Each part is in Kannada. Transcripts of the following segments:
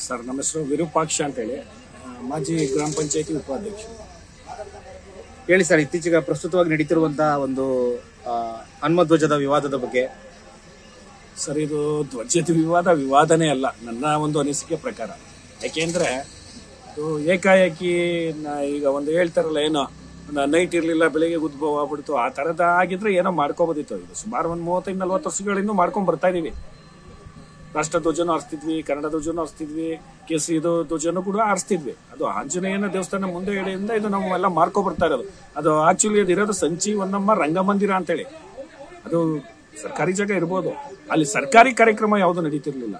ಸರ್ ನಮ್ಮ ಹೆಸರು ವಿರೂಪಾಕ್ಷ ಅಂತೇಳಿ, ಮಾಜಿ ಗ್ರಾಮ ಪಂಚಾಯತಿ ಉಪಾಧ್ಯಕ್ಷ. ಹೇಳಿ ಸರ್, ಇತ್ತೀಚೆಗೆ ಪ್ರಸ್ತುತವಾಗಿ ನಡೀತಿರುವಂತಹ ಒಂದು ಹನುಮಧ್ವಜದ ವಿವಾದದ ಬಗ್ಗೆ. ಸರ್, ಇದು ಧ್ವಜದ ವಿವಾದನೇ ಅಲ್ಲ ನನ್ನ ಒಂದು ಅನಿಸಿಕೆ ಪ್ರಕಾರ. ಯಾಕೆಂದ್ರೆ ಇದು ಏಕಾಏಕಿ ಈಗ ಒಂದು ಹೇಳ್ತಾರಲ್ಲ, ಏನೋ ನೈಟ್ ಇರ್ಲಿಲ್ಲ ಬೆಳಿಗ್ಗೆ ಉದ್ಭವ ಆಗ್ಬಿಡ್ತು, ಆ ತರದ ಆಗಿದ್ರೆ ಏನೋ ಮಾಡ್ಕೋಬೋದಿತ್ತು. ಇದು ಸುಮಾರು ಒಂದು 35-40 ವರ್ಷಗಳಿಂದ ಮಾಡ್ಕೊಂಡ್ ಬರ್ತಾ ಇದೀವಿ. ರಾಷ್ಟ್ರ ಧ್ವಜನೂ ಆರಿಸ್ತಿದ್ವಿ, ಕನ್ನಡ ಧ್ವಜನೂ ಆರಿಸ್ತಿದ್ವಿ, ಕೇಸರಿ ಧ್ವಜನೂ ಕೂಡ ಆರಿಸ್ತಿದ್ವಿ. ಅದು ಆಂಜನೇಯನ ದೇವಸ್ಥಾನ ಮುಂದೆ ಎಡೆಯಿಂದ ಇದು ನಾವೆಲ್ಲ ಮಾರ್ಕೊಂಡ್ ಬರ್ತಾ ಇರೋದು. ಅದು ಆಕ್ಚುಲಿ ಅದು ಇರೋದು ಸಂಚಿ ಹೊನ್ನಮ್ಮ ರಂಗಮಂದಿರ ಅಂತೇಳಿ. ಅದು ಸರ್ಕಾರಿ ಜಾಗ ಇರ್ಬೋದು, ಅಲ್ಲಿ ಸರ್ಕಾರಿ ಕಾರ್ಯಕ್ರಮ ಯಾವುದು ನಡೀತಿರ್ಲಿಲ್ಲ.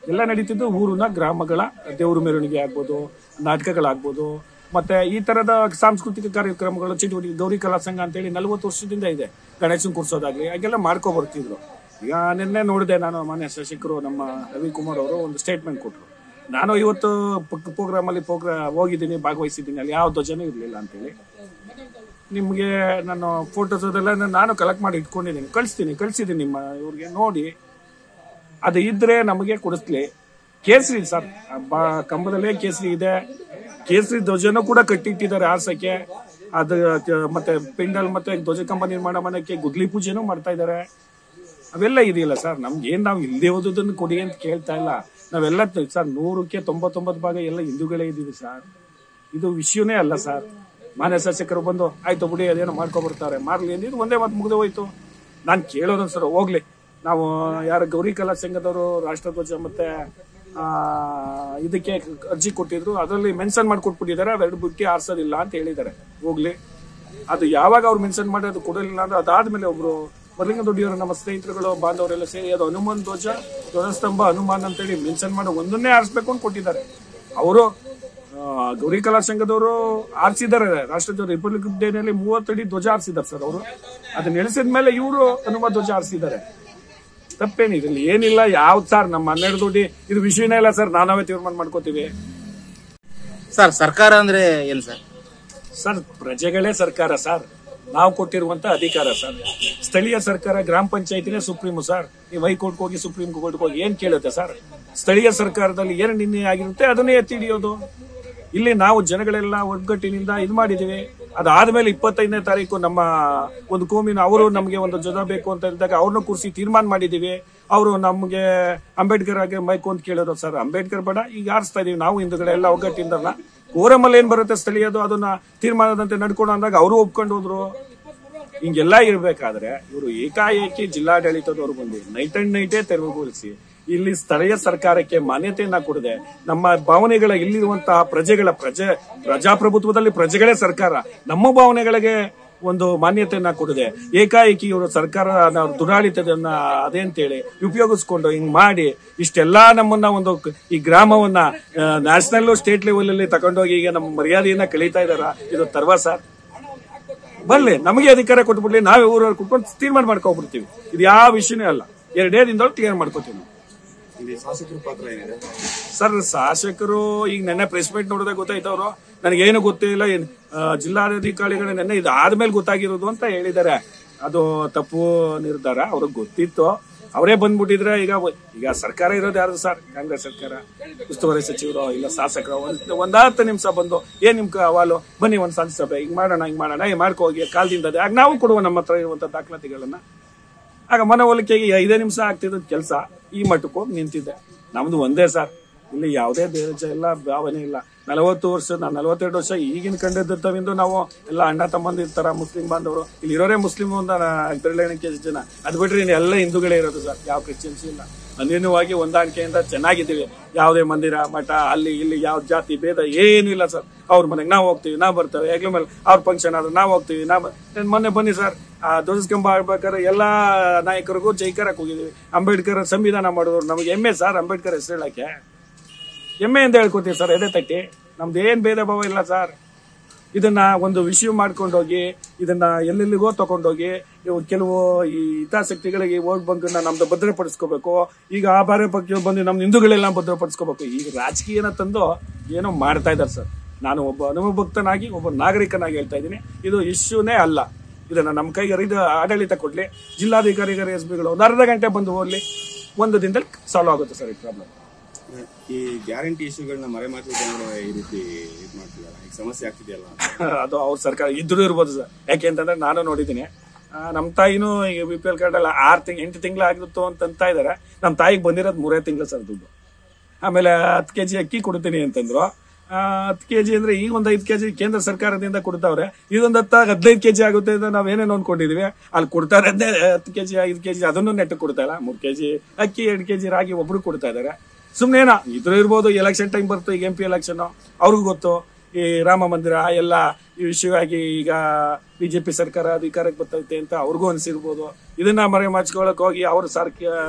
ಎಲ್ಲ ನಡೀತಿದ್ದು ಊರಿನ ಗ್ರಾಮಗಳ ದೇವ್ರ ಮೆರವಣಿಗೆ ಆಗ್ಬೋದು, ನಾಟಕಗಳಾಗ್ಬೋದು, ಮತ್ತೆ ಈ ತರದ ಸಾಂಸ್ಕೃತಿಕ ಕಾರ್ಯಕ್ರಮಗಳು, ಚಟುವಟಿಕೆ. ಗೌರಿ ಕಲಾ ಸಂಘ ಅಂತೇಳಿ 40 ವರ್ಷದಿಂದ ಇದೆ. ಗಣೇಶನ್ ಕೂರ್ಸೋದಾಗ್ಲಿ ಹಾಗೆಲ್ಲ ಮಾಡ್ಕೊ ಬರ್ತಿದ್ರು. ಈಗ ನಿನ್ನೆ ನೋಡಿದೆ ನಾನು, ಮಾನ್ಯ ಶಾಸಕರು ನಮ್ಮ ರವಿಕುಮಾರ್ ಅವರು ಒಂದು ಸ್ಟೇಟ್ಮೆಂಟ್ ಕೊಟ್ಟರು. ನಾನು ಇವತ್ತು ಪ್ರೋಗ್ರಾಮ್ ಅಲ್ಲಿ ಹೋಗಿದ್ದೀನಿ, ಭಾಗವಹಿಸಿದ್ದೀನಿ, ಅಲ್ಲಿ ಯಾವ ಧ್ವಜನೂ ಇರಲಿಲ್ಲ ಅಂತೇಳಿ. ನಿಮ್ಗೆ ನಾನು ಫೋಟೋಸ್ ಅದೆಲ್ಲ ನಾನು ಕಲೆಕ್ಟ್ ಮಾಡಿ ಇಟ್ಕೊಂಡಿದ್ದೀನಿ, ಕಳಿಸಿದ್ದೀನಿ ನಿಮ್ಮ ಇವ್ರಿಗೆ ನೋಡಿ. ಅದು ಇದ್ರೆ ನಮಗೆ ಕೊಡಿಸ್ಲಿ. ಕೇಸರಿ ಸರ್, ಕಂಬದಲ್ಲೇ ಕೇಸರಿ ಇದೆ, ಕೇಸರಿ ಧ್ವಜನೂ ಕೂಡ ಕಟ್ಟಿಟ್ಟಿದ್ದಾರೆ ಆರ್ಸಕ್ಕೆ. ಅದು ಮತ್ತೆ ಪಿಂಡಲ್ ಮತ್ತೆ ಧ್ವಜ ಕಂಬ ನಿರ್ಮಾಣ ಮಾಡಕ್ಕೆ ಗುದ್ಲಿ ಪೂಜೆನೂ ಮಾಡ್ತಾ ಇದ್ದಾರೆ. ಅವೆಲ್ಲ ಇದೆಯಲ್ಲ ಸರ್, ನಮ್ಗೆ ಏನ್ ನಾವು ಇಲ್ಲದೆ ಓದೋದನ್ನು ಕೊಡಿ ಅಂತ ಕೇಳ್ತಾ ಇಲ್ಲ. ನಾವೆಲ್ಲ ಸರ್ 100ಕ್ಕೆ 99 ಭಾಗ ಎಲ್ಲ ಹಿಂದೂಗಳೇ ಇದೀವಿ ಸರ್. ಇದು ವಿಷಯನೇ ಅಲ್ಲ ಸರ್. ಮಾನ್ಯ ಶಾಸಕರು ಬಂದು ಆಯ್ತು ಬಿಡಿ ಅದೇನೋ ಮಾಡ್ಕೊಬರ್ತಾರೆ, ಮಾರ್ಲಿ ಅಂದಿದ್ದು ಒಂದೇ ಮಾತು ಮುಗಿದು ಹೋಯ್ತು. ನಾನು ಕೇಳೋದನ್ ಸರ್, ಹೋಗ್ಲಿ, ನಾವು ಯಾರು ಗೌರಿ ಕಲಾ ಸಂಘದವರು ರಾಷ್ಟ್ರಧ್ವಜ ಮತ್ತೆ ಇದಕ್ಕೆ ಅರ್ಜಿ ಕೊಟ್ಟಿದ್ರು, ಅದರಲ್ಲಿ ಮೆನ್ಷನ್ ಮಾಡ್ಕೊಟ್ಬಿಟ್ಟಿದ್ದಾರೆ, ಅವೆರಡು ಬಿಟ್ಟು ಆರ್ಸೋದಿಲ್ಲ ಅಂತ ಹೇಳಿದ್ದಾರೆ. ಹೋಗ್ಲಿ, ಅದು ಯಾವಾಗ ಅವ್ರು ಮೆನ್ಷನ್ ಮಾಡಿ ಅದು ಕೊಡಲಿಲ್ಲ ಅಂದ್ರೆ ಅದಾದ್ಮೇಲೆ ಒಬ್ರು ಮರಲಿಂಗದೊಡ್ಡಿಯವರು ನಮ್ಮ ಸ್ನೇಹಿತರುಗಳು ಬಾಂಧವರೆಲ್ಲ ಸೇರಿ ಅದು ಹನುಮಾನ್ ಧ್ವಜ, ಧ್ವಜಸ್ತಂಭ ಹನುಮಾನ್ ಅಂತೇಳಿ ಮೆನ್ಷನ್ ಮಾಡಿ ಒಂದನ್ನೇ ಆರಿಸ್ಬೇಕು ಅಂತ ಕೊಟ್ಟಿದ್ದಾರೆ. ಅವರು ಗೌರಿ ಕಲಾ ಸಂಘದವರು ಆರಿಸಿದ್ದಾರೆ. ರಾಷ್ಟ್ರಧ್ವಜ ರಿಪಬ್ಲಿಕ್ ಡೇನಲ್ಲಿ 30 ಅಡಿ ಧ್ವಜ ಆರಿಸಿದ್ದಾರೆ ಸರ್ ಅವರು. ಅದನ್ನ ನೆಲೆಸಿದ ಮೇಲೆ ಇವರು ಹನುಮಾನ್ ಧ್ವಜ ಆರಿಸಿದ್ದಾರೆ. ತಪ್ಪೇನಿದೆ, ಏನಿಲ್ಲ. ಯಾವ್ದು ಸರ್ ನಮ್ಮ 12 ದುಡ್ಡಿ ಇದು ವಿಷಯನೇ ಇಲ್ಲ ಸರ್, ನಾವೇ ತೀರ್ಮಾನ ಮಾಡ್ಕೋತೀವಿ. ಸರ್, ಸರ್ಕಾರ ಅಂದ್ರೆ ಏನ್ ಸರ್? ಸರ್, ಪ್ರಜೆಗಳೇ ಸರ್ಕಾರ ಸರ್, ನಾವು ಕೊಟ್ಟಿರುವಂತ ಅಧಿಕಾರ ಸರ್. ಸ್ಥಳೀಯ ಸರ್ಕಾರ ಗ್ರಾಮ ಪಂಚಾಯತಿನೇ ಸುಪ್ರೀಂ ಸರ್. ನೀವು ಹೈಕೋರ್ಟ್ಗೆ ಹೋಗಿ ಸುಪ್ರೀಂ ಕೋರ್ಟ್ಗೆ ಹೋಗಿ ಏನ್ ಕೇಳುತ್ತೆ ಸರ್? ಸ್ಥಳೀಯ ಸರ್ಕಾರದಲ್ಲಿ ಏನು ನಿರ್ಣಯ ಆಗಿರುತ್ತೆ ಅದನ್ನೇ ಎತ್ತಿ ಹಿಡಿಯೋದು. ಇಲ್ಲಿ ನಾವು ಜನಗಳೆಲ್ಲ ಒಗ್ಗಟ್ಟಿನಿಂದ ಇದು ಮಾಡಿದೀವಿ. ಅದಾದ್ಮೇಲೆ 25ನೇ ತಾರೀಕು ನಮ್ಮ ಒಂದು ಕೋಮಿನ ಅವರು ನಮ್ಗೆ ಒಂದು ಧ್ವಜ ಬೇಕು ಅಂತ ಹೇಳಿದಾಗ ಅವ್ರನ್ನ ಕೂರಿಸಿ ತೀರ್ಮಾನ ಮಾಡಿದೀವಿ. ಅವರು ನಮ್ಗೆ ಅಂಬೇಡ್ಕರ್ ಆಗಿ ಮೈಕು ಅಂತ ಕೇಳೋದು ಸರ್. ಅಂಬೇಡ್ಕರ್ ಬೇಡ, ಈಗ ಆರಿಸ್ತಾ ಇದೀವಿ ನಾವು ಹಿಂದುಗಡೆ ಎಲ್ಲ ಒಗ್ಗಟ್ಟಿಂದಲ್ಲ. ಕೋರಮಲ್ಲಿ ಏನ್ ಬರುತ್ತೆ ಸ್ಥಳೀಯದು, ಅದನ್ನ ತೀರ್ಮಾನದಂತೆ ನಡ್ಕೊಂಡು ಅಂದಾಗ ಅವರು ಒಪ್ಕೊಂಡು ಹೋದ್ರು. ಹಿಂಗೆಲ್ಲ ಇರ್ಬೇಕಾದ್ರೆ ಇವರು ಏಕಾಏಕಿ ಜಿಲ್ಲಾಡಳಿತದವರು ಬಂದು ನೈಟ್ ಅಂಡ್ ನೈಟೇ ತೆರವುಗೊಳಿಸಿ ಇಲ್ಲಿ ಸ್ಥಳೀಯ ಸರ್ಕಾರಕ್ಕೆ ಮಾನ್ಯತೆಯನ್ನ ಕೊಡದೆ ನಮ್ಮ ಭಾವನೆಗಳ ಇಲ್ಲಿರುವಂತಹ ಪ್ರಜಾಪ್ರಭುತ್ವದಲ್ಲಿ ಪ್ರಜೆಗಳೇ ಸರ್ಕಾರ, ನಮ್ಮ ಭಾವನೆಗಳಿಗೆ ಒಂದು ಮಾನ್ಯತೆಯನ್ನ ಕೊಡದೆ ಏಕಾಏಕಿ ಇವರು ಸರ್ಕಾರ ದುರಾಡಳಿತದನ್ನ ಅದೇಂತೇಳಿ ಉಪಯೋಗಿಸ್ಕೊಂಡು ಹಿಂಗ್ ಮಾಡಿ ಇಷ್ಟೆಲ್ಲಾ ನಮ್ಮನ್ನ ಒಂದು ಈ ಗ್ರಾಮವನ್ನ ನ್ಯಾಷನಲ್ ಸ್ಟೇಟ್ ಲೆವೆಲ್ ಅಲ್ಲಿ ತಗೊಂಡೋಗಿ ಈಗ ನಮ್ಮ ಮರ್ಯಾದೆಯನ್ನ ಕಳೀತಾ ಇದಾರ. ಇದು ತರ್ವಾ ಸರ್? ಬರ್ಲಿ, ನಮಗೆ ಅಧಿಕಾರ ಕೊಟ್ಬಿಡ್ಲಿ, ನಾವೇ ಊರವ್ರು ಕುತ್ಕೊಂಡು ತೀರ್ಮಾನ ಮಾಡ್ಕೊಬಿಡ್ತೀವಿ. ಇದು ಯಾವ ವಿಷಯನೇ ಅಲ್ಲ, 2 ದಿನದೊಳಗೆ ಕ್ಲಿಯರ್ ಮಾಡ್ಕೋತೀವಿ ನಾವು. ಶಾಸಕರ ಪಾತ್ರ ಏನಿದೆ ಸರ್? ಶಾಸಕರು ಈಗ ನೆನ್ನೆ ಪ್ರೆಸ್ ಮೀಟ್ ನೋಡಿದಾಗ ಗೊತ್ತಾಯ್ತವ್ರು, ನನಗೇನು ಗೊತ್ತಿಲ್ಲ, ಜಿಲ್ಲಾಧಿಕಾರಿಗಳು ನೆನ್ನೆ ಇದು ಆದ್ಮೇಲೆ ಗೊತ್ತಾಗಿರೋದು ಅಂತ ಹೇಳಿದ್ದಾರೆ. ಅದು ತಪ್ಪು ನಿರ್ಧಾರ, ಅವ್ರಿಗೆ ಗೊತ್ತಿತ್ತು. ಅವರೇ ಬಂದ್ಬಿಟ್ಟಿದ್ರೆ ಈಗ ಸರ್ಕಾರ ಇರೋದು ಯಾರು ಸರ್? ಕಾಂಗ್ರೆಸ್ ಸರ್ಕಾರ. ಉಸ್ತುವಾರಿ ಸಚಿವರು ಇಲ್ಲ ಶಾಸಕರು ಒಂದ್ 10 ನಿಮಿಷ ಬಂದು ಏನ್ ನಿಮ್ ಅವಾಲು ಬನ್ನಿ ಒಂದ್ ಶಾಂತಿ ಸಭೆ ಹಿಂಗ್ ಮಾಡೋಣ ಮಾಡ್ಕೋಗಿ ಕಾಲದಿಂದ ಆಗ ನಾವು ಕೊಡುವ ನಮ್ಮ ಹತ್ರ ಇರುವಂತ ದಾಖಲಾತಿಗಳನ್ನ. ಆಗ ಮನವೊಲಿಕೆಗೆ 5 ನಿಮಿಷ ಆಗ್ತಿದ್ದ ಕೆಲಸ ಈ ಮಟ್ಟಕ್ಕೆ ಹೋಗಿ ನಿಂತಿದೆ. ನಮ್ದು ಒಂದೇ ಸರ್, ಇಲ್ಲಿ ಯಾವುದೇ ದೇಶ ಇಲ್ಲ, ಭಾವನೆ ಇಲ್ಲ. 40 ವರ್ಷ, 42 ವರ್ಷ ಈಗಿನ ಕಂಡಿದ್ದವಿಂದು ನಾವು ಎಲ್ಲ ಅಣ್ಣ ತಮ್ಮಂದು ಇರ್ತಾರ ಮುಸ್ಲಿಂ ಬಾಂಧವರು. ಇಲ್ಲಿ ಇರೋರೇ ಮುಸ್ಲಿಂ ಬೆರಳೆಣಿಕೆ ಜನ, ಅದ್ ಬಿಟ್ರೆ ಎಲ್ಲ ಹಿಂದೂಗಳೇ ಇರೋದು ಸರ್. ಯಾವ ಕ್ರಿಶ್ಚಿಯನ್ಸ್ ಇಲ್ಲ. ಅನ್ಯೂನ್ಯವಾಗಿ ಹೊಂದಾಣಿಕೆಯಿಂದ ಚೆನ್ನಾಗಿದ್ದೀವಿ. ಯಾವುದೇ ಮಂದಿರ ಮಠ ಅಲ್ಲಿ ಇಲ್ಲಿ ಯಾವ ಜಾತಿ ಭೇದ ಏನು ಇಲ್ಲ ಸರ್. ಅವ್ರ ಮನೆಗೆ ನಾವು ಹೋಗ್ತೀವಿ, ನಾವು ಬರ್ತೇವೆ. ಹೆಗ್ಲ ಮೇಲೆ ಅವ್ರ ಫಂಕ್ಷನ್ ಆದ್ರೆ ನಾವು ಹೋಗ್ತೀವಿ. ಮೊನ್ನೆ ಬನ್ನಿ ಸರ್, ಧ್ವಜಸ್ಕಂಬ ಆಗ್ಬೇಕಾದ್ರೆ ಎಲ್ಲಾ ನಾಯಕರಿಗೂ ಜೈಕಾರಕ್ಕೆ ಹೋಗಿದೀವಿ. ಅಂಬೇಡ್ಕರ್ ಸಂವಿಧಾನ ಮಾಡಿದವರು ನಮಗೆ ಹೆಮ್ಮೆ ಸರ್. ಅಂಬೇಡ್ಕರ್ ಹೆಸರು ಹೇಳಕ್ಕೆ ಹೆಮ್ಮೆ ಅಂತ ಹೇಳ್ಕೊತೀವಿ ಸರ್, ಎದೆ ತಟ್ಟಿ. ನಮ್ದು ಏನ್ ಭೇದ ಭಾವ ಇಲ್ಲ ಸರ್. ಇದನ್ನ ಒಂದು ವಿಷಯ ಮಾಡ್ಕೊಂಡೋಗಿ ಇದನ್ನ ಎಲ್ಲೆಲ್ಲಿಗೋ ತಗೊಂಡೋಗಿ ಕೆಲವು ಈ ಹಿತಾಸಕ್ತಿಗಳಿಗೆ ಹೋಗಿ ಬಂದು ನಮ್ದು ಭದ್ರಪಡಿಸ್ಕೋಬೇಕು. ಈಗ ಆ ಬಾರಿ ಪಕ್ಷ ಬಂದು ನಮ್ ಹಿಂದೂಗಳೆಲ್ಲ ಭದ್ರಪಡಿಸ್ಕೋಬೇಕು. ಈಗ ರಾಜಕೀಯನ ತಂದು ಏನೋ ಮಾಡ್ತಾ ಇದ್ದಾರೆ ಸರ್. ನಾನು ಒಬ್ಬ ಅನುಭವಭಕ್ತನಾಗಿ ಒಬ್ಬ ನಾಗರಿಕನಾಗಿ ಹೇಳ್ತಾ ಇದ್ದೀನಿ, ಇದು ಇಶ್ಯೂನೇ ಅಲ್ಲ. ಇದನ್ನ ನಮ್ಮ ಕೈಗೆ ಆಡಳಿತ ಕೊಡ್ಲಿ, ಜಿಲ್ಲಾಧಿಕಾರಿಗಳು ಎಸ್ ಬಿಗಳು ಒಂದು ಅರ್ಧ ಗಂಟೆ ಬಂದು ಹೋಗ್ಲಿ, 1 ದಿನದಲ್ಲಿ ಸಾಲ್ವ್ ಆಗುತ್ತೆ ಸರ್ ಈ ಪ್ರಾಬ್ಲಮ್. ಈ ಗ್ಯಾರಂಟಿ ಇಶ್ಯೂಗಳನ್ನ ಮರೆಮಾಚುಕೊಂಡು ಈ ರೀತಿ ಇದು ಮಾಡ್ತಿದ್ದಾರೆ, ಈಗ ಸಮಸ್ಯೆ ಆಗ್ತಿದೆಯಲ್ಲ. ಅದು ಅವ್ರ ಸರ್ಕಾರ ಇದ್ರೂ ಇರ್ಬೋದು ಸರ್. ಯಾಕೆ ಅಂತಂದ್ರೆ ನಾನು ನೋಡಿದ್ದೀನಿ, ನಮ್ಮ ತಾಯಿನೂ ಈಗ BPL ಕಾರ್ಡ್ ಎಲ್ಲ 8 ತಿಂಗಳು ಆಗಿತ್ತು ಅಂತ ಇದಾರೆ. ನಮ್ಮ ತಾಯಿಗೆ ಬಂದಿರೋದು 3 ತಿಂಗಳು ಸರ್ ದುಡ್ಡು. ಆಮೇಲೆ 10 kg ಅಕ್ಕಿ ಕೊಡ್ತೀನಿ ಅಂತಂದ್ರು. 10 kg ಅಂದ್ರೆ ಈಗ ಒಂದು 5 kg ಕೇಂದ್ರ ಸರ್ಕಾರದಿಂದ ಕೊಡ್ತಾವ್ರೆ. ಇದೊಂದು 15 kg ಆಗುತ್ತೆ ಅಂತ ನಾವೇನೇನು ಅನ್ಕೊಂಡಿದೀವಿ. ಅಲ್ಲಿ ಕೊಡ್ತಾ ಇರೋದೇ 10 kg 5 kg ಅದನ್ನು ನೆಟ್ಟು ಕೊಡ್ತಾ ಇಲ್ಲ. 3 kg ಅಕ್ಕಿ 2 kg ರಾಗಿ ಒಬ್ರು ಕೊಡ್ತಾ ಇದಾರೆ. ಸುಮ್ನೇನ ಇದ್ರು ಇರ್ಬೋದು. ಎಲೆಕ್ಷನ್ ಟೈಮ್ ಬರುತ್ತೆ, ಈಗ MP ಎಲೆಕ್ಷನ್, ಅವ್ರಿಗೂ ಗೊತ್ತು. ಈ ರಾಮ ಮಂದಿರ ಎಲ್ಲ ಈ ವಿಷಯವಾಗಿ ಈಗ BJP ಸರ್ಕಾರ ಅಧಿಕಾರಕ್ಕೆ ಬರ್ತೈತೆ ಅಂತ ಅವ್ರಿಗೂ ಅನ್ಸಿರ್ಬೋದು. ಇದನ್ನ ಮರೆಮಾಚ್ಕೊಳಕ್ ಹೋಗಿ ಅವ್ರ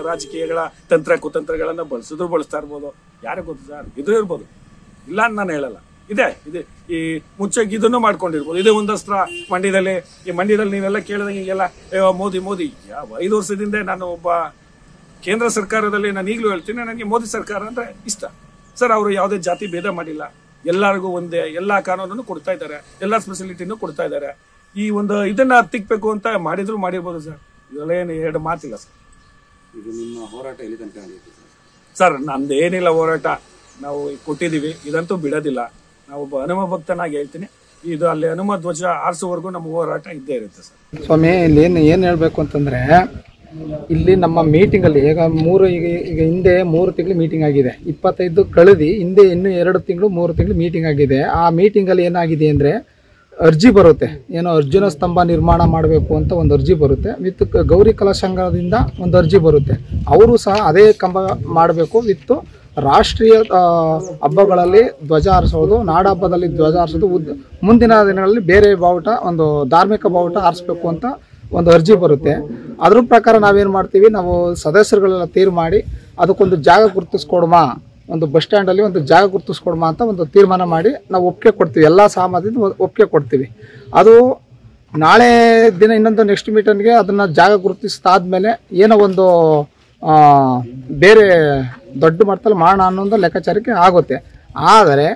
ರಾಜಕೀಯಗಳ ಕುತಂತ್ರಗಳನ್ನ ಬಳಸ್ತಾ ಇರ್ಬೋದು. ಯಾರಿಗೆ ಗೊತ್ತು ಸರ್, ಇದ್ರೂ ಇರ್ಬೋದು, ಇಲ್ಲ ಅಂತ ನಾನು ಹೇಳಲ್ಲ. ಇದೆ ಈ ಮುಚ್ಚಕ್ಕೆ ಇದನ್ನು ಮಾಡ್ಕೊಂಡಿರ್ಬೋದು. ಇದೇ ಒಂದಸ್ತ್ರ ಮಂಡ್ಯದಲ್ಲಿ ನೀವೆಲ್ಲ ಕೇಳಿದಂಗೆ ಈಗೆಲ್ಲ ಮೋದಿ 5 ವರ್ಷದಿಂದ ನಾನು ಒಬ್ಬ ಕೇಂದ್ರ ಸರ್ಕಾರದಲ್ಲಿ ನಾನು ಈಗಲೂ ಹೇಳ್ತೀನಿ, ನನಗೆ ಮೋದಿ ಸರ್ಕಾರ ಅಂದ್ರೆ ಇಷ್ಟ ಸರ್. ಅವರು ಯಾವುದೇ ಜಾತಿ ಭೇದ ಮಾಡಿಲ್ಲ, ಎಲ್ಲರಿಗೂ ಒಂದೇ ಎಲ್ಲಾ ಕಾನೂನನ್ನು ಕೊಡ್ತಾ ಇದ್ದಾರೆ, ಎಲ್ಲಾ ಫೆಸಿಲಿಟಿನೂ ಕೊಡ್ತಾ ಇದ್ದಾರೆ. ಈ ಒಂದು ಇದನ್ನ ಹತ್ತಿಕ್ಬೇಕು ಅಂತ ಮಾಡಿರ್ಬೋದು ಸರ್. ಇದೆಲ್ಲ ಏನು 2 ಮಾತಿಲ್ಲ ಸರ್. ಇದು ನಿಮ್ಮ ಹೋರಾಟ ಎಲ್ಲಿ ತನಕ ನಡೆಯುತ್ತೆ ಸರ್? ನಮ್ದು ಏನಿಲ್ಲ ಹೋರಾಟ, ನಾವು ಕೊಟ್ಟಿದೀವಿ, ಇದಂತೂ ಬಿಡೋದಿಲ್ಲ. ನಾವು ಒಬ್ಬ ಹನುಮ ಭಕ್ತನಾಗಿ ಹೇಳ್ತೀನಿ, ಇದು ಅಲ್ಲಿ ಹನುಮ ಧ್ವಜ ಆರಿಸುವವರೆಗೂ ನಮ್ಮ ಹೋರಾಟ ಇದ್ದೇ ಇರುತ್ತೆ ಸರ್. ಸ್ವಾಮಿ, ಇಲ್ಲಿ ಏನು ಹೇಳಬೇಕು ಅಂತಂದರೆ, ಇಲ್ಲಿ ನಮ್ಮ ಮೀಟಿಂಗಲ್ಲಿ ಈಗ ಹಿಂದೆ 3 ತಿಂಗಳು ಮೀಟಿಂಗ್ ಆಗಿದೆ. 25 ಕಳೆದು ಹಿಂದೆ ಇನ್ನೂ 2 ತಿಂಗಳು 3 ತಿಂಗಳು ಮೀಟಿಂಗ್ ಆಗಿದೆ. ಆ ಮೀಟಿಂಗಲ್ಲಿ ಏನಾಗಿದೆ ಅಂದರೆ, ಅರ್ಜಿ ಬರುತ್ತೆ, ಏನೋ ಅರ್ಜುನ ಸ್ತಂಭ ನಿರ್ಮಾಣ ಮಾಡಬೇಕು ಅಂತ ಒಂದು ಅರ್ಜಿ ಬರುತ್ತೆ. ವಿತ್ ಗೌರಿ ಕಲಾ ಸಂಘದಿಂದ ಒಂದು ಅರ್ಜಿ ಬರುತ್ತೆ. ಅವರು ಸಹ ಅದೇ ಕಂಬ ಮಾಡಬೇಕು ವಿತ್ ರಾಷ್ಟ್ರೀಯ ಹಬ್ಬಗಳಲ್ಲಿ ಧ್ವಜ ಹಾರಿಸೋದು, ನಾಡ ಹಬ್ಬದಲ್ಲಿ ಧ್ವಜ ಹಾರಿಸೋದು, ಮುಂದಿನ ದಿನಗಳಲ್ಲಿ ಬೇರೆ ಬಾವುಟ, ಒಂದು ಧಾರ್ಮಿಕ ಬಾವುಟ ಹಾರಿಸ್ಬೇಕು ಅಂತ ಒಂದು ಅರ್ಜಿ ಬರುತ್ತೆ. ಅದ್ರ ಪ್ರಕಾರ ನಾವೇನು ಮಾಡ್ತೀವಿ, ನಾವು ಸದಸ್ಯರುಗಳೆಲ್ಲ ಮಾಡಿ ಅದಕ್ಕೊಂದು ಜಾಗ ಗುರುತಿಸ್ಕೊಡ್ಮ, ಒಂದು ಬಸ್ ಸ್ಟ್ಯಾಂಡಲ್ಲಿ ಒಂದು ಜಾಗ ಗುರುತಿಸ್ಕೊಡ್ಮ ಅಂತ ಒಂದು ತೀರ್ಮಾನ ಮಾಡಿ ನಾವು ಒಪ್ಪಿಗೆ ಕೊಡ್ತೀವಿ. ಎಲ್ಲ ಸಹಮತದಿಂದ ಒಪ್ಪಿಗೆ ಕೊಡ್ತೀವಿ. ಅದು ನಾಳೆ ದಿನ ಇನ್ನೊಂದು ನೆಕ್ಸ್ಟ್ ಮೀಟಿಂಗ್ಗೆ ಅದನ್ನು ಜಾಗ ಗುರುತಿಸಿದಾದ್ಮೇಲೆ ಏನೋ ಒಂದು ಬೇರೆ ದೊಡ್ಡ ಮಟ್ಟದಲ್ಲಿ ಮಾಡೋಣ ಅನ್ನೋ ಲೆಕ್ಕಾಚಾರಕ್ಕೆ ಆಗುತ್ತೆ. ಆದರೆ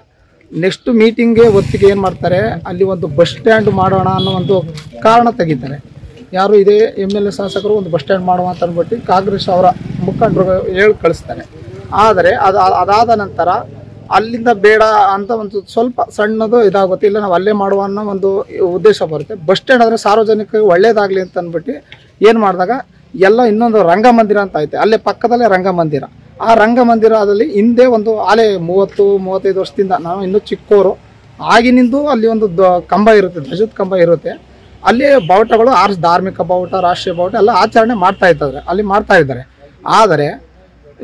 ನೆಕ್ಸ್ಟ್ ಮೀಟಿಂಗ್ಗೆ ಹೊತ್ತಿಗೆ ಏನು ಮಾಡ್ತಾರೆ, ಅಲ್ಲಿ ಒಂದು ಬಸ್ ಸ್ಟ್ಯಾಂಡ್ ಮಾಡೋಣ ಅನ್ನೋ ಒಂದು ಕಾರಣ ತೆಗಿತಾರೆ. ಯಾರು ಇದೇ MLA ಶಾಸಕರು ಒಂದು ಬಸ್ ಸ್ಟ್ಯಾಂಡ್ ಮಾಡುವ ಅಂತ ಅಂದ್ಬಿಟ್ಟು ಕಾಂಗ್ರೆಸ್ ಅವರ ಮುಖಂಡರು ಹೇಳಿ ಕಳಿಸ್ತಾರೆ. ಆದರೆ ಅದಾದ ನಂತರ ಅಲ್ಲಿಂದ ಬೇಡ ಅಂತ ಒಂದು ಸ್ವಲ್ಪ ಸಣ್ಣದು ಇದಾಗುತ್ತೆ, ಇಲ್ಲ ನಾವು ಅಲ್ಲೇ ಮಾಡುವ ಅನ್ನೋ ಒಂದು ಉದ್ದೇಶ ಬರುತ್ತೆ. ಬಸ್ ಸ್ಟ್ಯಾಂಡ್ ಆದರೆ ಸಾರ್ವಜನಿಕರಿಗೆ ಒಳ್ಳೇದಾಗಲಿ ಅಂತ ಅಂದ್ಬಿಟ್ಟು ಏನು ಮಾಡಿದಾಗ ಎಲ್ಲ ಇನ್ನೊಂದು ರಂಗಮಂದಿರ ಅಂತ ಐತೆ, ಅಲ್ಲೇ ಪಕ್ಕದಲ್ಲೇ ರಂಗಮಂದಿರ. ಆ ರಂಗಮಂದಿರದಲ್ಲಿ ಹಿಂದೆ ಒಂದು ಆಲೆ 30-35 ವರ್ಷದಿಂದ, ನಾವು ಇನ್ನೂ ಚಿಕ್ಕವರು ಆಗಿನಿಂದ ಅಲ್ಲಿ ಒಂದು ಕಂಬ ಇರುತ್ತೆ, ಧ್ವಜದ ಕಂಬ ಇರುತ್ತೆ. ಅಲ್ಲಿ ಬಾವುಟಗಳು ಧಾರ್ಮಿಕ ಬಾವುಟ, ರಾಷ್ಟ್ರೀಯ ಬಾವುಟ ಎಲ್ಲ ಆಚರಣೆ ಮಾಡ್ತಾ ಇದ್ದಾರೆ. ಆದರೆ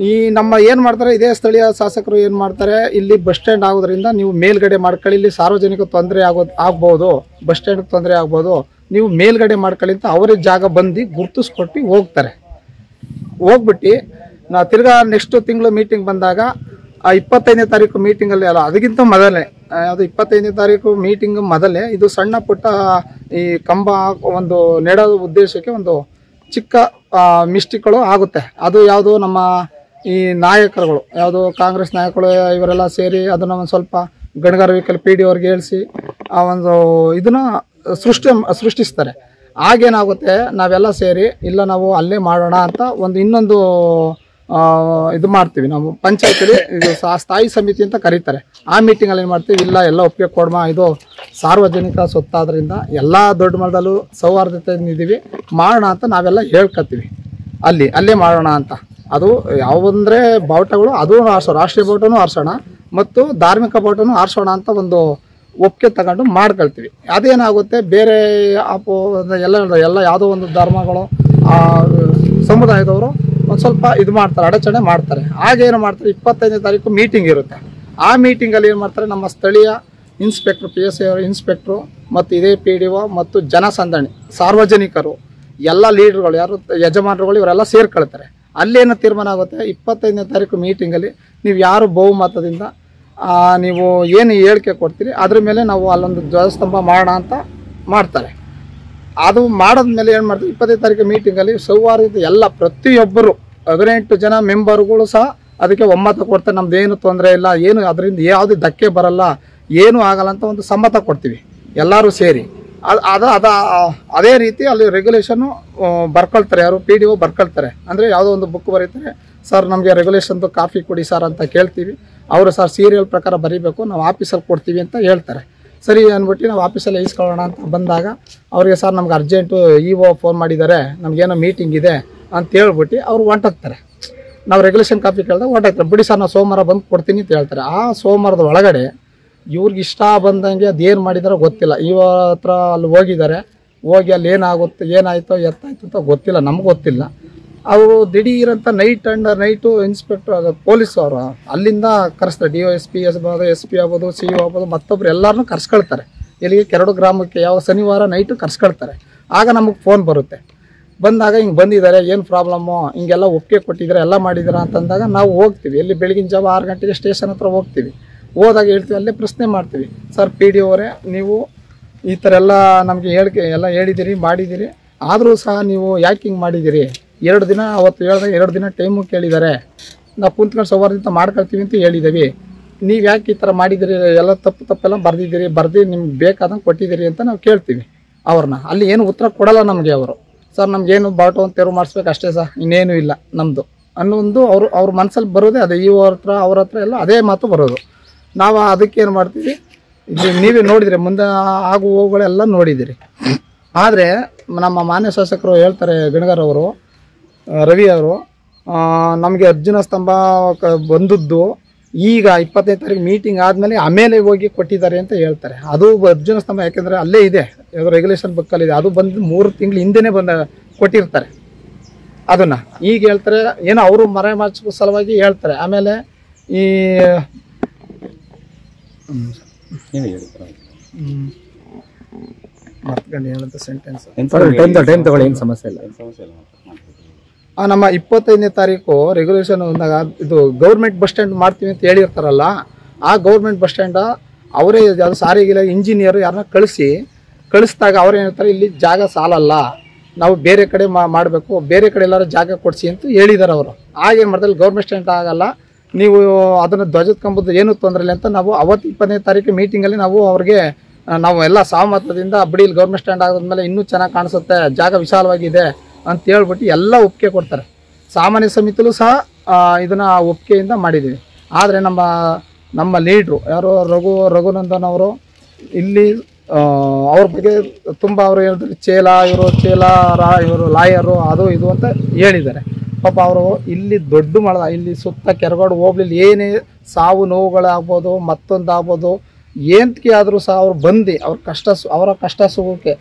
ಈ ನಮ್ಮ ಏನು ಮಾಡ್ತಾರೆ, ಇದೇ ಸ್ಥಳೀಯ ಶಾಸಕರು ಏನು ಮಾಡ್ತಾರೆ, ಇಲ್ಲಿ ಬಸ್ ಸ್ಟ್ಯಾಂಡ್ ಆಗೋದ್ರಿಂದ ನೀವು ಮೇಲ್ಗಡೆ ಮಾಡ್ಕೊಳ್ಳಿ, ಇಲ್ಲಿ ಸಾರ್ವಜನಿಕ ತೊಂದರೆ ಆಗ್ಬೋದು, ಬಸ್ ಸ್ಟ್ಯಾಂಡ್ಗೆ ತೊಂದರೆ ಆಗ್ಬೋದು, ನೀವು ಮೇಲ್ಗಡೆ ಮಾಡ್ಕೊಳ್ಳಿ ಅಂತ ಅವರೇ ಜಾಗ ಬಂದು ಗುರ್ತಿಸ್ಕೊಟ್ಟು ಹೋಗ್ಬಿಟ್ಟು ನಾ ತಿರ್ಗಾ ನೆಕ್ಸ್ಟ್ ತಿಂಗಳು ಮೀಟಿಂಗ್ ಬಂದಾಗ 25ನೇ ತಾರೀಕು ಮೀಟಿಂಗಲ್ಲಿ ಅಲ್ಲ, ಅದಕ್ಕಿಂತ ಮೊದಲೇ, ಅದು 25ನೇ ತಾರೀಕು ಮೀಟಿಂಗ್ ಮೊದಲೇ ಇದು ಸಣ್ಣ ಪುಟ್ಟ ಈ ಕಂಬ ಒಂದು ನೆಡೋ ಉದ್ದೇಶಕ್ಕೆ ಒಂದು ಚಿಕ್ಕ ಮಿಸ್ಟೇಕ್ಗಳು ಆಗುತ್ತೆ. ಅದು ಯಾವುದು ನಮ್ಮ ಈ ನಾಯಕರುಗಳು, ಯಾವುದು ಕಾಂಗ್ರೆಸ್ ನಾಯಕರು ಇವರೆಲ್ಲ ಸೇರಿ ಅದನ್ನು ಒಂದು ಸ್ವಲ್ಪ ಗಣಗಾರಿಕೆ PD ಅವ್ರಿಗೆ ಹೇಳಿಸಿ ಆ ಒಂದು ಇದನ್ನ ಸೃಷ್ಟಿಸ್ತಾರೆ. ಆಗೇನಾಗುತ್ತೆ, ನಾವೆಲ್ಲ ಸೇರಿ ಇಲ್ಲ ನಾವು ಅಲ್ಲೇ ಮಾಡೋಣ ಅಂತ ಇನ್ನೊಂದು ಇದು ಮಾಡ್ತೀವಿ. ನಾವು ಪಂಚಾಯತಲ್ಲಿ ಇದು ಸ್ಥಾಯಿ ಸಮಿತಿ ಅಂತ ಕರೀತಾರೆ. ಆ ಮೀಟಿಂಗಲ್ಲಿ ಏನು ಮಾಡ್ತೀವಿ, ಎಲ್ಲ ಒಪ್ಪಿಗೆ ಕೊಡ್ಮ, ಇದು ಸಾರ್ವಜನಿಕ ಸೊತ್ತಾದ್ರಿಂದ ಎಲ್ಲ ದೊಡ್ಡ ಮಟ್ಟದಲ್ಲೂ ಸೌಹಾರ್ದತೆಯಿಂದ ಇದ್ದೀವಿ, ಮಾಡೋಣ ಅಂತ ನಾವೆಲ್ಲ ಹೇಳ್ಕೊತೀವಿ. ಅಲ್ಲೇ ಮಾಡೋಣ ಅಂತ. ಅದು ಯಾವುದಂದ್ರೆ ಬಾವುಟಗಳು ಅದು ರಾಷ್ಟ್ರೀಯ ಬಾವುಟನೂ ಆರಿಸೋಣ ಮತ್ತು ಧಾರ್ಮಿಕ ಬಾವುಟನೂ ಆರಿಸೋಣ ಅಂತ ಒಂದು ಒಪ್ಪಿಗೆ ತಗೊಂಡು ಮಾಡ್ಕೊಳ್ತೀವಿ. ಅದೇನಾಗುತ್ತೆ, ಬೇರೆ ಎಲ್ಲ ಯಾವುದೋ ಒಂದು ಧರ್ಮಗಳು ಸಮುದಾಯದವರು ಒಂದು ಸ್ವಲ್ಪ ಇದು ಮಾಡ್ತಾರೆ, ಅಡಚಣೆ ಮಾಡ್ತಾರೆ. ಆಗೇನು ಮಾಡ್ತಾರೆ, 25ನೇ ತಾರೀಕು ಮೀಟಿಂಗ್ ಇರುತ್ತೆ. ಆ ಮೀಟಿಂಗಲ್ಲಿ ಏನು ಮಾಡ್ತಾರೆ, ನಮ್ಮ ಸ್ಥಳೀಯ ಇನ್ಸ್ಪೆಕ್ಟ್ರು, PSI ಅವರು ಇನ್ಸ್ಪೆಕ್ಟ್ರು ಮತ್ತು ಇದೇ PDO ಮತ್ತು ಜನಸಂದಣಿ ಸಾರ್ವಜನಿಕರು ಎಲ್ಲ ಲೀಡರ್ಗಳು, ಯಾರು ಯಜಮಾನರುಗಳು ಇವರೆಲ್ಲ ಸೇರ್ಕೊಳ್ತಾರೆ. ಅಲ್ಲೇನು ತೀರ್ಮಾನ ಆಗುತ್ತೆ, 25ನೇ ತಾರೀಕು ಮೀಟಿಂಗಲ್ಲಿ ನೀವು ಯಾರು ಬಹುಮತದಿಂದ ನೀವು ಏನು ಹೇಳಿಕೆ ಕೊಡ್ತೀರಿ ಅದ್ರ ಮೇಲೆ ನಾವು ಅಲ್ಲೊಂದು ಧ್ವಜಸ್ತಂಭ ಮಾಡೋಣ ಅಂತ ಮಾಡ್ತಾರೆ. ಅದು ಮಾಡಿದ್ಮೇಲೆ ಏನು ಮಾಡ್ತೀವಿ, 25ನೇ ತಾರೀಕು ಮೀಟಿಂಗಲ್ಲಿ ಸೌಹಾರ್ದ ಎಲ್ಲ ಪ್ರತಿಯೊಬ್ಬರು 18 ಜನ ಮೆಂಬರ್ಗಳು ಸಹ ಅದಕ್ಕೆ ಒಮ್ಮತ ಕೊಡ್ತಾರೆ. ನಮ್ದು ಏನು ತೊಂದರೆ ಇಲ್ಲ, ಏನು ಅದರಿಂದ ಯಾವುದೇ ಧಕ್ಕೆ ಬರಲ್ಲ, ಏನೂ ಆಗಲ್ಲ ಅಂತ ಒಂದು ಸಮ್ಮತ ಕೊಡ್ತೀವಿ ಎಲ್ಲರೂ ಸೇರಿ. ಅದೇ ರೀತಿ ಅಲ್ಲಿ ರೆಗ್ಯುಲೇಷನ್ನು ಬರ್ಕೊಳ್ತಾರೆ. ಯಾರು PDO ಬರ್ಕೊಳ್ತಾರೆ. ಅಂದರೆ ಯಾವುದೋ ಒಂದು ಬುಕ್ ಬರೀತಾರೆ, ಸರ್ ನಮಗೆ ರೆಗ್ಯುಲೇಷನ್ದು ಕಾಪಿ ಕೊಡಿ ಸರ್ ಅಂತ ಕೇಳ್ತೀವಿ. ಅವರು ಸರ್ ಸೀರಿಯಲ್ ಪ್ರಕಾರ ಬರೀಬೇಕು, ನಾವು ಆಫೀಸಲ್ಲಿ ಕೊಡ್ತೀವಿ ಅಂತ ಹೇಳ್ತಾರೆ. ಸರಿ ಅಂದ್ಬಿಟ್ಟು ನಾವು ಆಫೀಸಲ್ಲಿ ಇಸ್ಕೊಳ್ಳೋಣ ಅಂತ ಬಂದಾಗ ಅವರಿಗೆ ಸರ್ ನಮ್ಗೆ ಅರ್ಜೆಂಟು EO ಫೋನ್ ಮಾಡಿದ್ದಾರೆ, ನಮಗೇನೋ ಮೀಟಿಂಗ್ ಇದೆ ಅಂತ ಹೇಳ್ಬಿಟ್ಟು ಅವ್ರು ಹೊಂಟೋಗ್ತಾರೆ. ನಾವು ರೆಗ್ಯುಲೇಷನ್ ಕಾಪಿ ಕೇಳಿದಾಗ ಹೊಂಟೋಗ್ತಾರೆ. ಬಿಡಿ ಸರ್ ನಾವು ಸೋಮವಾರ ಬಂದು ಕೊಡ್ತೀನಿ ಅಂತ ಹೇಳ್ತಾರೆ. ಆ ಸೋಮವಾರದ ಒಳಗಡೆ ಇವ್ರಿಗೆ ಇಷ್ಟ ಬಂದಂಗೆ ಅದೇನು ಮಾಡಿದಾರೋ ಗೊತ್ತಿಲ್ಲ. ಹತ್ರ ಅಲ್ಲಿ ಹೋಗಿದ್ದಾರೆ, ಹೋಗಿ ಅಲ್ಲಿ ಏನಾಯಿತೋ ಎತ್ತಾಯ್ತು ಅಂತ ಗೊತ್ತಿಲ್ಲ, ನಮ್ಗೆ ಗೊತ್ತಿಲ್ಲ. ಅವರು ದಿಢೀರಂತ ನೈಟು ಇನ್ಸ್ಪೆಕ್ಟರ್ ಪೊಲೀಸ್ ಅವರು ಅಲ್ಲಿಂದ ಕರೆಸ್ತಾರೆ. DOSP ಆಗ್ಬೋದು, SP ಆಗ್ಬೋದು, CO ಆಗ್ಬೋದು, ಮತ್ತೊಬ್ರು ಎಲ್ಲರನ್ನೂ ಕರ್ಸ್ಕೊಳ್ತಾರೆ. ಇಲ್ಲಿಗೆ ಕೆರಡು ಗ್ರಾಮಕ್ಕೆ ಯಾವ ಶನಿವಾರ ನೈಟು ಕರ್ಸ್ಕೊಳ್ತಾರೆ. ಆಗ ನಮಗೆ ಫೋನ್ ಬರುತ್ತೆ. ಬಂದಾಗ ಹಿಂಗೆ ಬಂದಿದ್ದಾರೆ, ಏನು ಪ್ರಾಬ್ಲಮ್ಮು, ಹಿಂಗೆಲ್ಲ ಒಪ್ಪಿಗೆ ಕೊಟ್ಟಿದ್ದಾರೆ, ಎಲ್ಲ ಮಾಡಿದಾರ ಅಂತಂದಾಗ ನಾವು ಹೋಗ್ತೀವಿ. ಎಲ್ಲಿ ಬೆಳಗಿನ ಜಾವ 6 ಗಂಟೆಗೆ ಸ್ಟೇಷನ್ ಹತ್ರ ಹೋಗ್ತೀವಿ. ಹೋದಾಗ ಹೇಳ್ತೀವಿ, ಅಲ್ಲೇ ಪ್ರಶ್ನೆ ಮಾಡ್ತೀವಿ, ಸರ್ PDO ಅವರೇ ನೀವು ಈ ಥರ ಎಲ್ಲ ನಮಗೆ ಎಲ್ಲ ಹೇಳಿದ್ದೀರಿ, ಮಾಡಿದ್ದೀರಿ, ಆದರೂ ಸಹ ನೀವು ಯಾಕೆ ಹಿಂಗೆ ಮಾಡಿದ್ದೀರಿ? 2 ದಿನ ಅವತ್ತು ಹೇಳಿದಾಗ 2 ದಿನ ಟೈಮು ಕೇಳಿದ್ದಾರೆ, ನಾವು ಕುಂತ್ಕೊಂಡು ಸೌಹಾರ್ದದಿಂದ ಮಾಡ್ಕೊಳ್ತೀವಿ ಅಂತ ಹೇಳಿದ್ದೀವಿ, ನೀವು ಯಾಕೆ ಈ ಥರ ಮಾಡಿದ್ದೀರಿ? ಎಲ್ಲ ತಪ್ಪೆಲ್ಲ ಬರ್ದು ನಿಮ್ಗೆ ಬೇಕಾದಂಗೆ ಕೊಟ್ಟಿದ್ದೀರಿ ಅಂತ ನಾವು ಕೇಳ್ತೀವಿ ಅವ್ರನ್ನ. ಅಲ್ಲಿ ಏನು ಉತ್ತರ ಕೊಡಲ್ಲ ನಮಗೆ ಅವರು. ಸರ್ ನಮಗೇನು ಬಾಟೋ ಅಂತ ತೆರವು ಮಾಡಿಸ್ಬೇಕು ಅಷ್ಟೇ ಸರ್, ಇನ್ನೇನು ಇಲ್ಲ ನಮ್ಮದು ಅನ್ನೊಂದು ಅವ್ರ ಮನಸ್ಸಲ್ಲಿ ಬರೋದೇ ಅದೇ. ಅವ್ರ ಹತ್ರ ಎಲ್ಲ ಅದೇ ಮಾತು ಬರೋದು. ನಾವು ಅದಕ್ಕೇನು ಮಾಡ್ತೀವಿ, ಇದು ನೀವೇ ನೋಡಿದಿರಿ, ಮುಂದೆ ಆಗು ಹೋಗುಗಳೆಲ್ಲ ನೋಡಿದಿರಿ. ಆದರೆ ನಮ್ಮ ಮಾನ್ಯ ಶಾಸಕರು ಹೇಳ್ತಾರೆ, ಗಣಗರ್ ಅವರು, ರವಿ ಅವರು, ನಮಗೆ ಅರ್ಜುನ ಸ್ತಂಭ ಬಂದದ್ದು ಈಗ 25ನೇ ತಾರೀಕು ಮೀಟಿಂಗ್ ಆಮೇಲೆ ಹೋಗಿ ಕೊಟ್ಟಿದ್ದಾರೆ ಅಂತ ಹೇಳ್ತಾರೆ. ಅದು ಅರ್ಜುನ ಸ್ತಂಭ ಯಾಕೆಂದರೆ ಅಲ್ಲೇ ಇದೆ, ರೆಗ್ಯುಲೇಷನ್ ಬುಕ್ಕಲ್ಲಿದೆ. ಅದು ಬಂದು 3 ತಿಂಗಳು ಹಿಂದೆನೇ ಕೊಟ್ಟಿರ್ತಾರೆ ಅದನ್ನು. ಈಗ ಹೇಳ್ತಾರೆ ಏನೋ ಅವರು ಮರೆಮಾಚೋ ಸಲುವಾಗಿ ಹೇಳ್ತಾರೆ. ಆಮೇಲೆ ಈ ನಮ್ಮ 25ನೇ ತಾರೀಕು ರೆಗ್ಯುಲೇಷನ್ ಬಂದಾಗ ಇದು ಗೌರ್ಮೆಂಟ್ ಬಸ್ ಸ್ಟ್ಯಾಂಡ್ ಮಾಡ್ತೀವಿ ಅಂತ ಹೇಳಿರ್ತಾರಲ್ಲ, ಆ ಗೌರ್ಮೆಂಟ್ ಬಸ್ ಸ್ಟ್ಯಾಂಡ್ ಅವರೇ ಯಾವುದು ಸಾರಿಗೆ ಇಂಜಿನಿಯರ್ ಯಾರನ್ನ ಕಳಿಸಿದಾಗ ಅವ್ರು ಹೇಳ್ತಾರೆ, ಇಲ್ಲಿ ಜಾಗ ಸಾಲಲ್ಲ, ನಾವು ಬೇರೆ ಕಡೆ ಮಾಡಬೇಕು, ಬೇರೆ ಕಡೆ ಎಲ್ಲರೂ ಜಾಗ ಕೊಡಿಸಿ ಅಂತ ಹೇಳಿದ್ದಾರೆ ಅವರು. ಆಗೇನು ಮಾಡ್ತಾರೆ, ಗೌರ್ಮೆಂಟ್ ಸ್ಟ್ಯಾಂಡ್ ಆಗಲ್ಲ, ನೀವು ಅದನ್ನು ಧ್ವಜದ ಕಂಬದ್ದು ಏನೂ ತೊಂದರೆ ಇಲ್ಲ ಅಂತ ನಾವು ಅವತ್ತು 20ನೇ ತಾರೀಕು ಮೀಟಿಂಗಲ್ಲಿ ನಾವು ಅವ್ರಿಗೆ ನಾವು ಎಲ್ಲ ಸಹಮತದಿಂದ ಬಿಡಿ, ಇಲ್ಲಿ ಗೌರ್ಮೆಂಟ್ ಸ್ಟ್ಯಾಂಡ್ ಆಗೋದ್ಮೇಲೆ ಇನ್ನೂ ಚೆನ್ನಾಗಿ ಕಾಣಿಸುತ್ತೆ, ಜಾಗ ವಿಶಾಲವಾಗಿದೆ ಅಂತ ಹೇಳ್ಬಿಟ್ಟು ಎಲ್ಲ ಒಪ್ಪಿಗೆ ಕೊಡ್ತಾರೆ. ಸಾಮಾನ್ಯ ಸಮಿತಿಲೂ ಸಹ ಇದನ್ನು ಒಪ್ಪಿಗೆಯಿಂದ ಮಾಡಿದ್ದೀವಿ. ಆದರೆ ನಮ್ಮ ಲೀಡ್ರು ಯಾರು ರಘುನಂದನ್ ಅವರು ಇಲ್ಲಿ ಅವ್ರ ಬಗ್ಗೆ ತುಂಬ ಅವರು ಹೇಳಿದ್ರು, ಇವರು ಲಾಯರು ಅದು ಇದು ಅಂತ ಹೇಳಿದ್ದಾರೆ. ಪಾಪ ಅವರು ಇಲ್ಲಿ ದೊಡ್ಡ ಮಳ ಇಲ್ಲಿ ಸುತ್ತ ಕೆರಗೋಡು ಹೋಗ್ಲಿಲ್ಲ, ಏನೇ ಸಾವು ನೋವುಗಳಾಗ್ಬೋದು, ಮತ್ತೊಂದಾಗ್ಬೋದು, ಏನಕ್ಕೆ ಆದರೂ ಸಹ ಅವ್ರು ಬಂದು ಅವರ ಕಷ್ಟ ಸುಖಕ್ಕೆ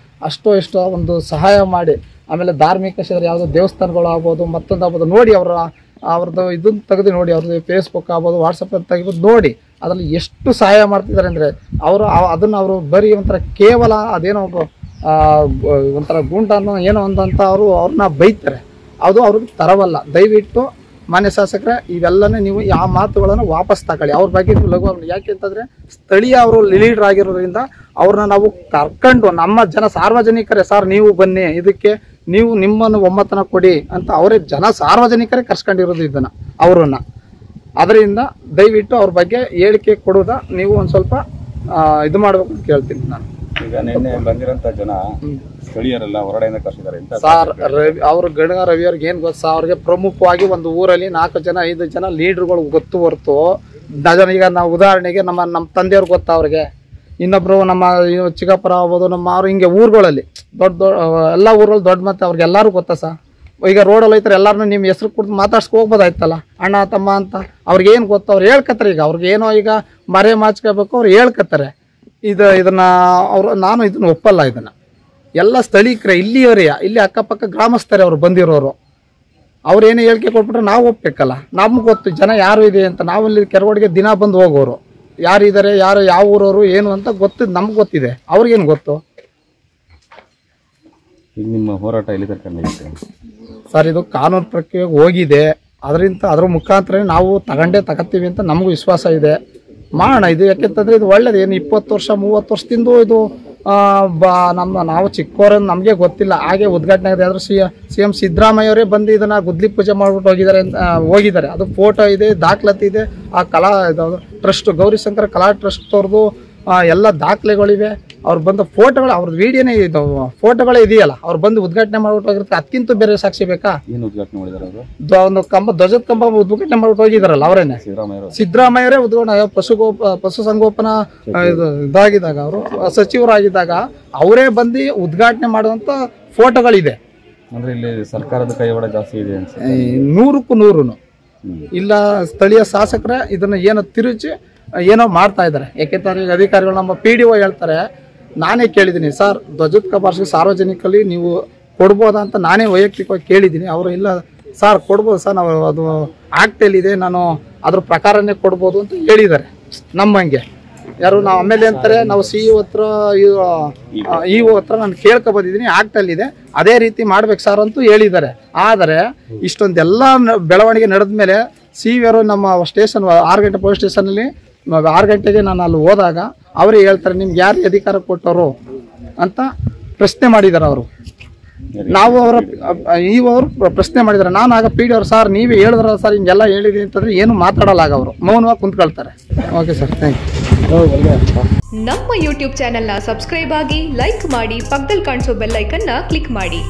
ಇಷ್ಟೋ ಒಂದು ಸಹಾಯ ಮಾಡಿ, ಆಮೇಲೆ ಧಾರ್ಮಿಕ ಕ್ಷೇತ್ರ ಯಾವುದೋ ದೇವಸ್ಥಾನಗಳು ಆಗ್ಬೋದು, ಮತ್ತೊಂದಾಗ್ಬೋದು, ನೋಡಿ ಅವ್ರದ್ದು ಇದನ್ನು ತೆಗೆದು ನೋಡಿ, ಅವ್ರದ್ದು ಫೇಸ್ಬುಕ್ ಆಗ್ಬೋದು, ವಾಟ್ಸಪ್ ಅಂತ ತೆಗಿಬೋದು, ನೋಡಿ ಅದರಲ್ಲಿ ಎಷ್ಟು ಸಹಾಯ ಮಾಡ್ತಿದ್ದಾರೆ ಅಂದರೆ ಅವರು ಬರೀ ಒಂಥರ ಕೇವಲ ಅದೇನೋ ಒಂಥರ ಗೂಂಡನ್ನು ಏನೋ ಒಂದಂತ ಅವ್ರನ್ನ ಬೈತಾರೆ. ಅದು ಅವ್ರಿಗೆ ತರವಲ್ಲ. ದಯವಿಟ್ಟು ಮಾನ್ಯ ಶಾಸಕರೇ, ಇವೆಲ್ಲನೇ ನೀವು ಆ ಮಾತುಗಳನ್ನು ವಾಪಸ್ ತಗೊಳ್ಳಿ. ಅವ್ರ ಬಗ್ಗೆ ಲಘು, ಯಾಕೆಂತಂದರೆ ಸ್ಥಳೀಯ ಅವರು ಲೀಡರ್ ಆಗಿರೋದ್ರಿಂದ ಅವ್ರನ್ನ ನಾವು ಕರ್ಕೊಂಡು ನಮ್ಮ ಸಾರ್ವಜನಿಕರೇ, ಸರ್ ನೀವು ಬನ್ನಿ, ಇದಕ್ಕೆ ನೀವು ನಿಮ್ಮನ್ನು ಒಮ್ಮತನ ಕೊಡಿ ಅಂತ ಅವರೇ ಸಾರ್ವಜನಿಕರೇ ಕರ್ಸ್ಕೊಂಡಿರೋದು ಇದನ್ನು ಅವರನ್ನು. ಅದರಿಂದ ದಯವಿಟ್ಟು ಅವ್ರ ಬಗ್ಗೆ ಹೇಳಿಕೆ ಕೊಡೋದ ನೀವು ಒಂದು ಸ್ವಲ್ಪ ಇದು ಮಾಡಬೇಕು ಅಂತ ಕೇಳ್ತೀನಿ ನಾನು. ಈಗ ನಿನ್ನೆ ಬಂದಿರೋಂಥ ಜನ ಸ್ಥಳೀಯರೆಲ್ಲ ಹೊರಡೆಯಿಂದ ಕರ್ಸಿದ್ದಾರೆ ಅಂತ ಸರ್. ಅವ್ರು ಗಣಗ ರವಿ ಅವ್ರಿಗೆ ಏನು ಗೊತ್ತಾ, ಅವ್ರಿಗೆ ಪ್ರಮುಖವಾಗಿ ಒಂದು ಊರಲ್ಲಿ 4 ಜನ 5 ಜನ ಲೀಡರ್ಗಳು ಗೊತ್ತು ಹೊರತು ಈಗ ನಾವು ಉದಾಹರಣೆಗೆ ನಮ್ಮ ತಂದೆಯವ್ರಿಗೆ ಗೊತ್ತಾ, ಅವ್ರಿಗೆ ಇನ್ನೊಬ್ರು ನಮ್ಮ ಚಿಕ್ಕಪ್ಪರ ಆಗ್ಬೋದು, ನಮ್ಮ ಅವ್ರು ಹಿಂಗೆ ಊರುಗಳಲ್ಲಿ ದೊಡ್ಡ ಎಲ್ಲ ಊರಲ್ಲಿ ದೊಡ್ಡ ಮತ್ತೆ ಅವ್ರಿಗೆಲ್ಲರೂ ಗೊತ್ತಾ ಸರ್. ಈಗ ರೋಡಲ್ಲಿ ಐತಾರೆ, ಎಲ್ಲರನ್ನೂ ನಿಮ್ಮ ಹೆಸ್ರು ಕೊಟ್ಟು ಮಾತಾಡ್ಸ್ಕೊ ಹೋಗ್ಬೋದಾಯ್ತಲ್ಲ, ಅಣ್ಣ ತಮ್ಮ ಅಂತ. ಅವ್ರಿಗೇನು ಗೊತ್ತು, ಅವ್ರು ಹೇಳ್ಕತ್ತಾರೆ. ಈಗ ಅವ್ರಿಗೇನೋ ಈಗ ಮರೆ ಮಾಚ್ಕೋಬೇಕು, ಅವ್ರು ಹೇಳ್ಕತ್ತಾರೆ. ಇದನ್ನ ನಾನು ಇದನ್ನ ಒಪ್ಪಲ್ಲ. ಇದನ್ನ ಎಲ್ಲ ಸ್ಥಳೀಕರೇ, ಇಲ್ಲಿ ಅಕ್ಕಪಕ್ಕ ಗ್ರಾಮಸ್ಥರೇ ಅವ್ರು ಬಂದಿರೋರು. ಅವ್ರು ಏನೇ ಹೇಳಿಕೆ ಕೊಟ್ಬಿಟ್ರೆ ನಾವು ಒಪ್ಬೇಕಲ್ಲ. ನಮ್ಗೆ ಗೊತ್ತು ಜನ ಯಾರು ಇದೆ ಅಂತ. ನಾವಿಲ್ಲಿ ಕೆರಗೋಡಿಗೆ ದಿನ ಬಂದು ಹೋಗೋರು, ಯಾರಿದ್ದಾರೆ, ಯಾವ ಊರವರು ಏನು ಅಂತ ನಮ್ಗೆ ಗೊತ್ತಿದೆ. ಅವ್ರಿಗೇನು ಗೊತ್ತು? ಈಗ ನಿಮ್ಮ ಹೋರಾಟ ಎಲ್ಲಿ ಕರ್ಕೊಂಡು ಸರ್, ಇದು ಕಾನೂನು ಪ್ರಕ್ರಿಯೆಗೆ ಹೋಗಿದೆ. ಅದ್ರ ಮುಖಾಂತರ ನಾವು ತಗತ್ತೀವಿ ಅಂತ ನಮಗೂ ವಿಶ್ವಾಸ ಇದೆ. ಮಾಡೋಣ ಇದು. ಯಾಕೆಂತಂದರೆ ಇದು ಒಳ್ಳೇದು. ಏನು 20 ವರ್ಷ 30 ವರ್ಷದಿಂದ ಇದು ನಾವು ಚಿಕ್ಕವರನ್ನು ನಮಗೆ ಗೊತ್ತಿಲ್ಲ. ಹಾಗೆ ಉದ್ಘಾಟನೆ ಆಗಿದೆ. ಆದರೂ CM ಸಿದ್ದರಾಮಯ್ಯ ಅವರೇ ಬಂದು ಇದನ್ನು ಗುದ್ಲಿ ಪೂಜೆ ಮಾಡಿಬಿಟ್ಟು ಹೋಗಿದ್ದಾರೆ. ಅದು ಫೋಟೋ ಇದೆ, ದಾಖಲಾತಿ ಇದೆ. ಆ ಟ್ರಸ್ಟ್ ಗೌರಿಶಂಕರ ಕಲಾ ಟ್ರಸ್ಟ್ ಅವ್ರದ್ದು ಎಲ್ಲ ದಾಖಲೆಗಳಿವೆ. ಅವ್ರು ಬಂದ ಫೋಟೋಗಳು ಅವ್ರದ್ದು ವಿಡಿಯೋನೇ ಇದು ಫೋಟೋಗಳೇ ಇದೆಯಲ್ಲ ಅವ್ರು ಬಂದು ಉದ್ಘಾಟನೆ ಮಾಡ್ಬಿಟ್ಟು ಹೋಗಿರ್ತಾರೆ. ಅದಕ್ಕಿಂತ ಬೇರೆ ಸಾಕ್ಷಿ ಬೇಕಾ? ಏನು ಉದ್ಘಾಟನೆ ಮಾಡಿದಾರೆ ಅವರು? ಒಂದು ಕಂಬ ಧ್ವಜದ ಕಂಬ ಉದ್ಘಾಟನೆ ಮಾಡ್ಬಿಟ್ಟು ಹೋಗಿದಾರಲ್ಲ ಅವರೇನೆ, ಸಿದ್ದರಾಮಯ್ಯವರೇ ಉದ್ಘಾಟನೆ ಪಶುಸಂಗೋಪನಾ ಇದಾಗಿದ್ದಾಗ ಅವರು ಸಚಿವರಾಗಿದ್ದಾಗ ಅವರೇ ಬಂದು ಉದ್ಘಾಟನೆ ಮಾಡುವಂತ ಫೋಟೋಗಳಿದೆ. ಅಂದ್ರೆ ಇಲ್ಲಿ ಸರ್ಕಾರದ ಕೈವಾಡ ಜಾಸ್ತಿ ಇದೆ ಅನ್ಸುತ್ತೆ. 100ಕ್ಕೂ 100 ಇಲ್ಲ ಸ್ಥಳೀಯ ಶಾಸಕರೇ ಇದನ್ನ ಏನೋ ತಿರುಚಿ ಏನೋ ಮಾಡ್ತಾ ಇದ್ದಾರೆ. ಯಾಕೆಂದ್ರೆ ಈಗ ಅಧಿಕಾರಿಗಳು ನಮ್ಮ PDO ಹೇಳ್ತಾರೆ, ನಾನೇ ಕೇಳಿದ್ದೀನಿ ಸರ್ ಧ್ವಜದ ಕಂಬ ಸಾರ್ವಜನಿಕಲ್ಲಿ ನೀವು ಕೊಡ್ಬೋದಾ ಅಂತ ನಾನೇ ವೈಯಕ್ತಿಕವಾಗಿ ಕೇಳಿದ್ದೀನಿ. ಅವರು ಇಲ್ಲ ಸರ್ ಕೊಡ್ಬೋದು ಸರ್, ನಾವು ಅದು ಆಗ್ತೇಲಿದೆ, ನಾನು ಅದ್ರ ಪ್ರಕಾರನೇ ಕೊಡ್ಬೋದು ಅಂತ ಹೇಳಿದ್ದಾರೆ. ನಮ್ಮಂಗೆ ಯಾರು ನಾವು ಆಮೇಲೆ ಅಂತಾರೆ ನಾವು CEO ಹತ್ರ EO ಹತ್ರ ನಾನು ಕೇಳ್ಕೊ ಬಂದಿದ್ದೀನಿ, ಆಗ್ತಲ್ಲಿದೆ ಅದೇ ರೀತಿ ಮಾಡ್ಬೇಕು ಸರ್ ಅಂತೂ ಹೇಳಿದ್ದಾರೆ. ಆದರೆ ಇಷ್ಟೊಂದೆಲ್ಲ ಬೆಳವಣಿಗೆ ನಡೆದ ಮೇಲೆ CEO ನಮ್ಮ ಸ್ಟೇಷನ್ 6 ಗಂಟೆ ಪೊಲೀಸ್ ಸ್ಟೇಷನಲ್ಲಿ 6 ಗಂಟೆಗೆ ನಾನು ಅಲ್ಲಿ ಹೋದಾಗ ಅವರೇ ಹೇಳ್ತಾರೆ ನಿಮ್ಗೆ ಯಾರು ಅಧಿಕಾರ ಕೊಟ್ಟವರು ಅಂತ ಪ್ರಶ್ನೆ ಮಾಡಿದ್ದಾರೆ. ಅವರು ನಾವು ಅವರ ಅವರು ಪ್ರಶ್ನೆ ಮಾಡಿದ್ದಾರೆ. ನಾನು ಆಗ PDO ಅವ್ರು ಸರ್ ನೀವೇ ಹೇಳಿದ್ರ ಸರ್ ಹಿಂಗೆಲ್ಲ ಹೇಳಿದೀನಿ ಅಂತಂದ್ರೆ ಏನು ಮಾತಾಡಲ್ಲ, ಆಗ ಅವರು ಮೌನವಾಗಿ ಕುಂತ್ಕೊಳ್ತಾರೆ. Okay sir, thank you. ನಮ್ಮ ಯೂಟ್ಯೂಬ್ ಚಾನೆಲ್ನ ಸಬ್ಸ್ಕ್ರೈಬ್ ಆಗಿ, ಲೈಕ್ ಮಾಡಿ, ಪಕ್ಕದಲ್ಲಿ ಕಾಣಿಸೋ ಬೆಲ್ ಐಕನ್ನ ಕ್ಲಿಕ್ ಮಾಡಿ.